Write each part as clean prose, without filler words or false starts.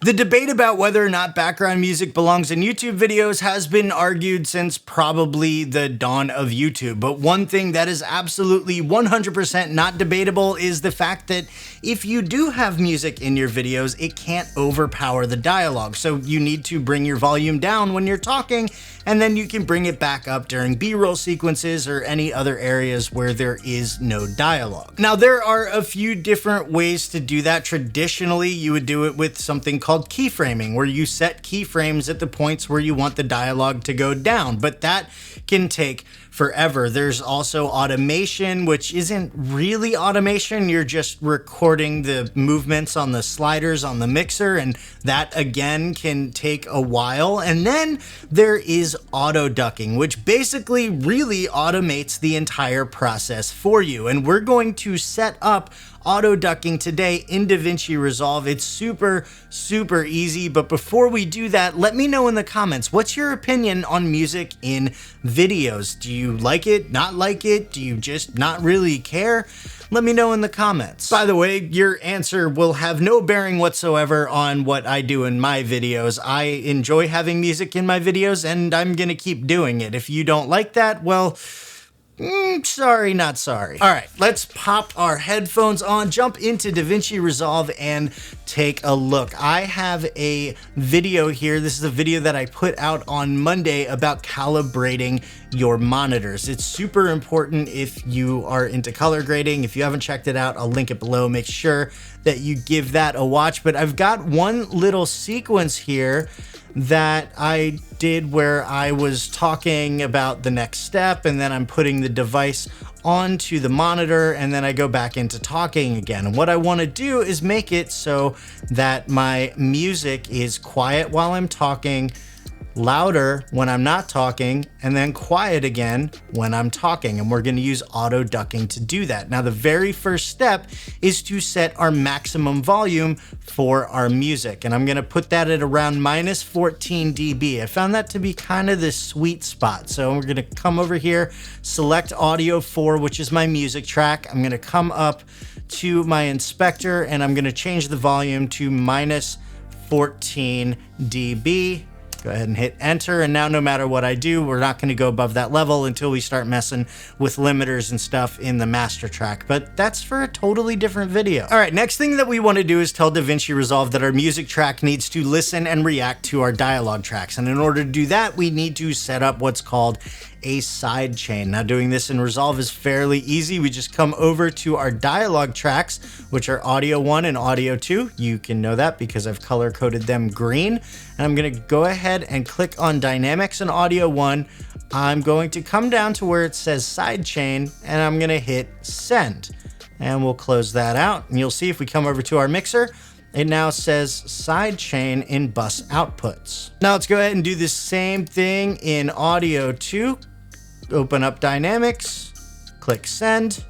The debate about whether or not background music belongs in YouTube videos has been argued since probably the dawn of YouTube. But one thing that is absolutely 100% not debatable is the fact that if you do have music in your videos, it can't overpower the dialogue. So you need to bring your volume down when you're talking, and then you can bring it back up during B-roll sequences or any other areas where there is no dialogue. Now, there are a few different ways to do that. Traditionally, you would do it with something called keyframing, where you set keyframes at the points where you want the dialogue to go down, but that can take forever. There's also automation, which isn't really automation. You're just recording the movements on the sliders on the mixer, and that again can take a while. And then there is auto ducking, which basically really automates the entire process for you. And we're going to set up auto ducking today in Davinci Resolve. It's super easy, but before we do that, let me know in the comments, what's your opinion on music in videos? Do you like it, not like it? Do you just not really care? Let me know in the comments. By the way, your answer will have no bearing whatsoever on what I do in my videos. I enjoy having music in my videos, and I'm gonna keep doing it. If you don't like that, well, sorry, not sorry. All right, let's pop our headphones on, jump into Davinci Resolve, and take a look. I have a video here. This is a video that I put out on Monday about calibrating your monitors. It's super important if you are into color grading. If you haven't checked it out, I'll link it below. Make sure that you give that a watch. But I've got one little sequence here that I did where I was talking about the next step, and then I'm putting the device onto the monitor, and then I go back into talking again. And what I want to do is make it so that my music is quiet while I'm talking, louder when I'm not talking, and then quiet again when I'm talking. And we're going to use auto ducking to do that. Now, the very first step is to set our maximum volume for our music. And I'm going to put that at around minus 14 dB. I found that to be kind of the sweet spot. So we're going to come over here, select audio 4, which is my music track. I'm going to come up to my inspector, and I'm going to change the volume to minus 14 dB. Go ahead and hit enter, and now no matter what I do, we're not going to go above that level until we start messing with limiters and stuff in the master track, but that's for a totally different video. All right, next thing that we want to do is tell Davinci Resolve that our music track needs to listen and react to our dialogue tracks, and in order to do that, we need to set up what's called a sidechain. Now, doing this in Resolve is fairly easy. We just come over to our dialogue tracks, which are audio 1 and audio 2. You can know that because I've color coded them green. And I'm going to go ahead and click on Dynamics and Audio 1. I'm going to come down to where it says Sidechain, and I'm going to hit Send. And we'll close that out. And you'll see if we come over to our mixer, it now says Sidechain in bus outputs. Now let's go ahead and do the same thing in Audio 2. Open up Dynamics, click Send.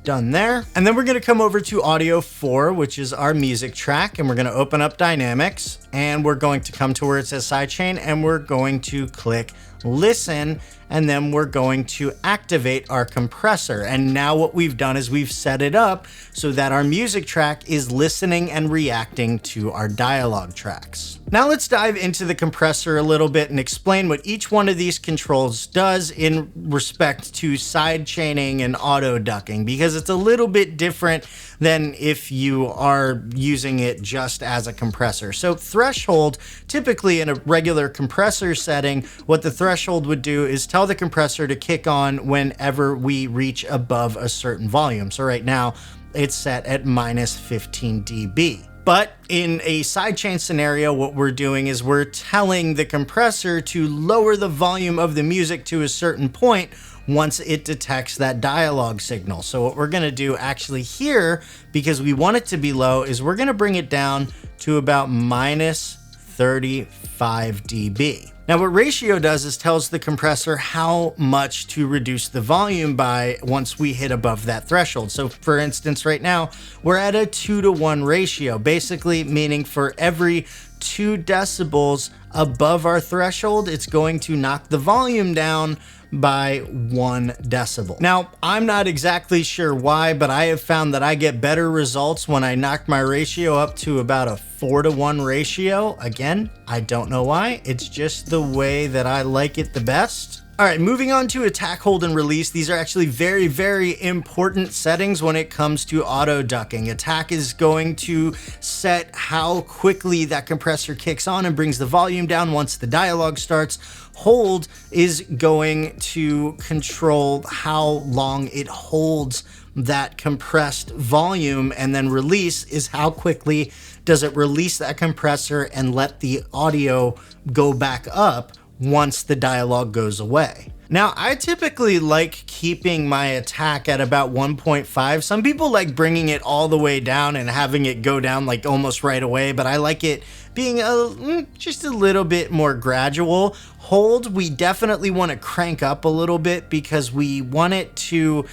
Done there. And then we're going to come over to Audio 4, which is our music track, and we're going to open up Dynamics, and we're going to come to where it says Sidechain, and we're going to click Listen, and then we're going to activate our compressor. And now what we've done is we've set it up so that our music track is listening and reacting to our dialogue tracks. Now let's dive into the compressor a little bit and explain what each one of these controls does in respect to side chaining and auto ducking, because it's a little bit different than if you are using it just as a compressor. So threshold, typically in a regular compressor setting, what the threshold would do is tell the compressor to kick on whenever we reach above a certain volume. So right now it's set at minus 15 dB. But in a sidechain scenario, what we're doing is we're telling the compressor to lower the volume of the music to a certain point once it detects that dialogue signal. So what we're going to do actually here, because we want it to be low, is we're going to bring it down to about minus 35 dB. Now what ratio does is tells the compressor how much to reduce the volume by once we hit above that threshold. So for instance, right now we're at a 2-to-1 ratio, basically meaning for every 2 decibels above our threshold, it's going to knock the volume down by 1 decibel. Now, I'm not exactly sure why, but I have found that I get better results when I knock my ratio up to about a 4-to-1 ratio. Again, I don't know why. It's just the way that I like it the best. All right, moving on to attack, hold, and release. These are actually very, very important settings when it comes to auto ducking. Attack is going to set how quickly that compressor kicks on and brings the volume down once the dialogue starts. Hold is going to control how long it holds that compressed volume, and then release is how quickly does it release that compressor and let the audio go back up once the dialogue goes away. Now, I typically like keeping my attack at about 1.5. Some people like bringing it all the way down and having it go down like almost right away, but I like it being just a little bit more gradual. Hold, we definitely want to crank up a little bit because we want it to,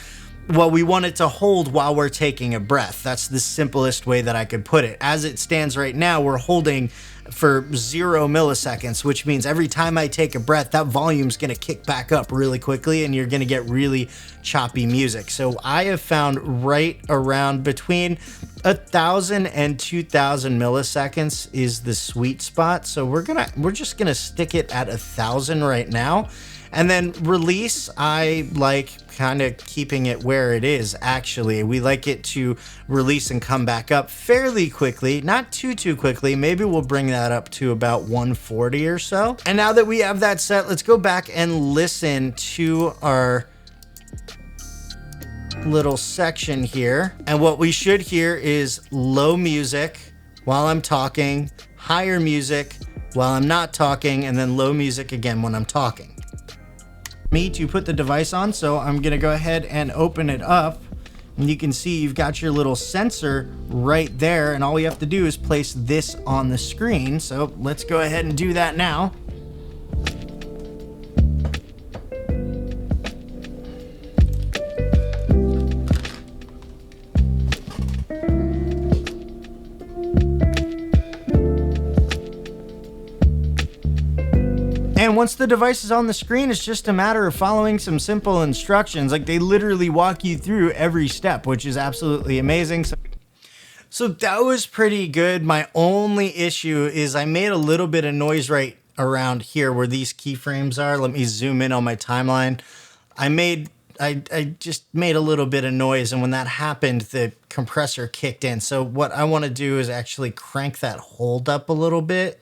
well, we want it to hold while we're taking a breath. That's the simplest way that I could put it. As it stands right now, we're holding for 0 milliseconds, which means every time I take a breath, that volume's gonna kick back up really quickly and you're gonna get really choppy music. So I have found right around between 1,000 and 2,000 milliseconds is the sweet spot. So we're just gonna stick it at 1,000 right now. And then release, I like kind of keeping it where it is, actually. We like it to release and come back up fairly quickly, not too quickly. Maybe we'll bring that up to about 140 or so. And now that we have that set, let's go back and listen to our little section here. And what we should hear is low music while I'm talking, higher music while I'm not talking, and then low music again when I'm talking. Me to put the device on, so I'm gonna go ahead and open it up, and you can see you've got your little sensor right there, and all we have to do is place this on the screen. So let's go ahead and do that now. And once the device is on the screen, it's just a matter of following some simple instructions. Like, they literally walk you through every step, which is absolutely amazing. So that was pretty good. My only issue is I made a little bit of noise right around here where these keyframes are. Let me zoom in on my timeline. I just made a little bit of noise, and when that happened, the compressor kicked in. So what I want to do is actually crank that hold up a little bit.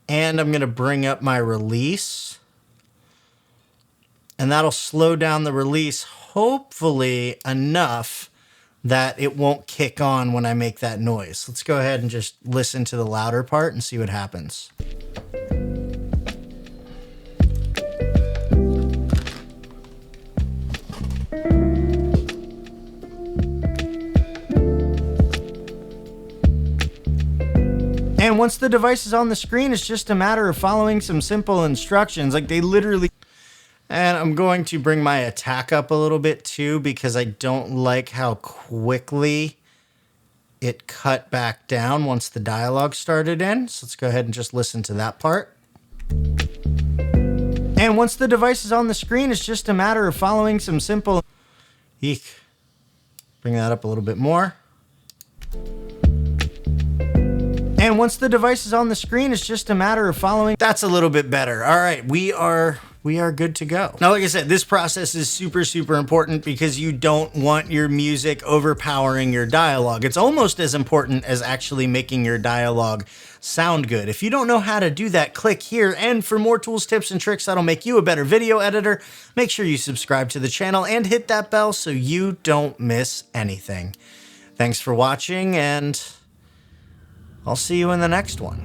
And I'm going to bring up my release, and that'll slow down the release, hopefully enough that it won't kick on when I make that noise. Let's go ahead and just listen to the louder part and see what happens. And once the device is on the screen, it's just a matter of following some simple instructions. Like, they literally... And I'm going to bring my attack up a little bit too, because I don't like how quickly it cut back down once the dialogue started in. So let's go ahead and just listen to that part. And once the device is on the screen, it's just a matter of following some simple... Eek. Bring that up a little bit more. And once the device is on the screen, it's just a matter of following. That's a little bit better. All right, we are good to go. Now, like I said, this process is super important because you don't want your music overpowering your dialogue. It's almost as important as actually making your dialogue sound good. If you don't know how to do that, click here. And for more tools, tips, and tricks that'll make you a better video editor, make sure you subscribe to the channel and hit that bell so you don't miss anything. Thanks for watching, and I'll see you in the next one.